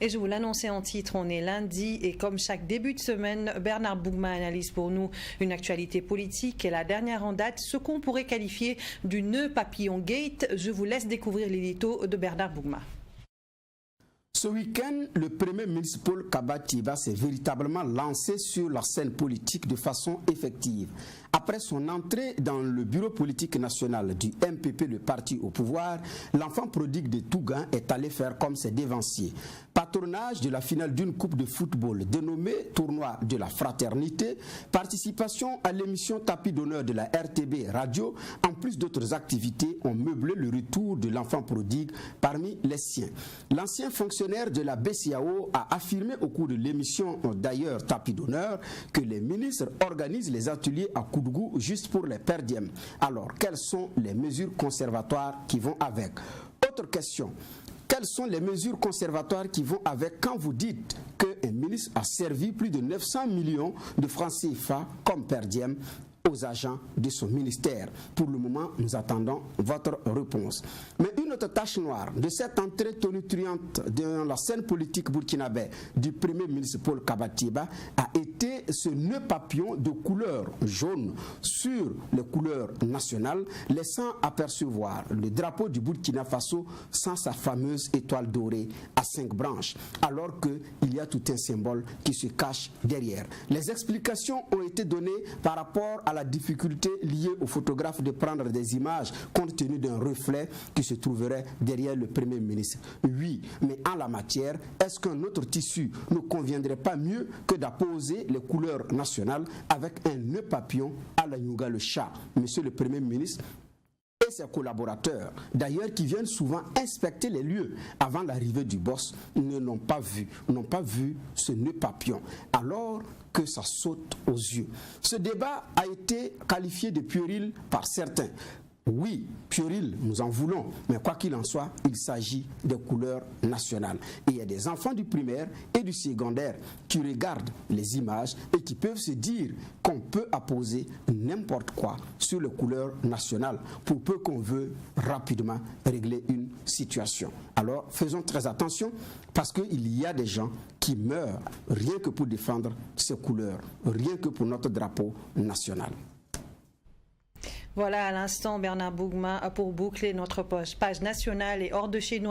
Et je vous l'annonçais en titre, on est lundi et comme chaque début de semaine, Bernard Bougma analyse pour nous une actualité politique et la dernière en date, ce qu'on pourrait qualifier du nœud papillon gate. Je vous laisse découvrir l'édito de Bernard Bougma. Ce week-end, le premier ministre Paul Kabatiba s'est véritablement lancé sur la scène politique de façon effective. Après son entrée dans le bureau politique national du MPP, le parti au pouvoir, l'enfant prodigue de Tougan est allé faire comme ses dévanciers. Patronage de la finale d'une coupe de football dénommée Tournoi de la Fraternité, participation à l'émission Tapis d'honneur de la RTB Radio, en plus d'autres activités, ont meublé le retour de l'enfant prodigue parmi les siens. L'ancien fonctionnaire de la BCAO a affirmé au cours de l'émission d'ailleurs Tapis d'honneur que les ministres organisent les ateliers à Koudougou juste pour les perdièmes. Alors, quelles sont les mesures conservatoires qui vont avec? Autre question. Quelles sont les mesures conservatoires qui vont avec quand vous dites qu'un ministre a servi plus de 900 millions de francs CFA comme perdième aux agents de son ministère? Pour le moment, nous attendons votre réponse. Mais une autre tache noire de cette entrée tonitruante dans la scène politique burkinabé du premier ministre Paul Kabatiba a été ce nœud papillon de couleur jaune sur les couleurs nationales, laissant apercevoir le drapeau du Burkina Faso sans sa fameuse étoile dorée à 5 branches, alors qu'il y a tout un symbole qui se cache derrière. Les explications ont été données par rapport à la difficulté liée aux photographes de prendre des images compte tenu d'un reflet qui se trouverait derrière le Premier ministre. Oui, mais en la matière, est-ce qu'un autre tissu ne conviendrait pas mieux que d'apposer les couleurs nationales avec un nœud papillon à la Yuga le chat? Monsieur le Premier ministre et ses collaborateurs, d'ailleurs qui viennent souvent inspecter les lieux avant l'arrivée du boss, n'ont pas vu ce nœud papillon, alors que ça saute aux yeux. Ce débat a été qualifié de puéril par certains. Oui, puéril, nous en voulons, mais quoi qu'il en soit, il s'agit des couleurs nationales. Et il y a des enfants du primaire et du secondaire qui regardent les images et qui peuvent se dire qu'on peut apposer n'importe quoi sur les couleurs nationales pour peu qu'on veut rapidement régler une situation. Alors, faisons très attention parce qu'il y a des gens qui meurent rien que pour défendre ces couleurs, rien que pour notre drapeau national. Voilà à l'instant Bernard Bougma pour boucler notre page nationale et hors de chez nous.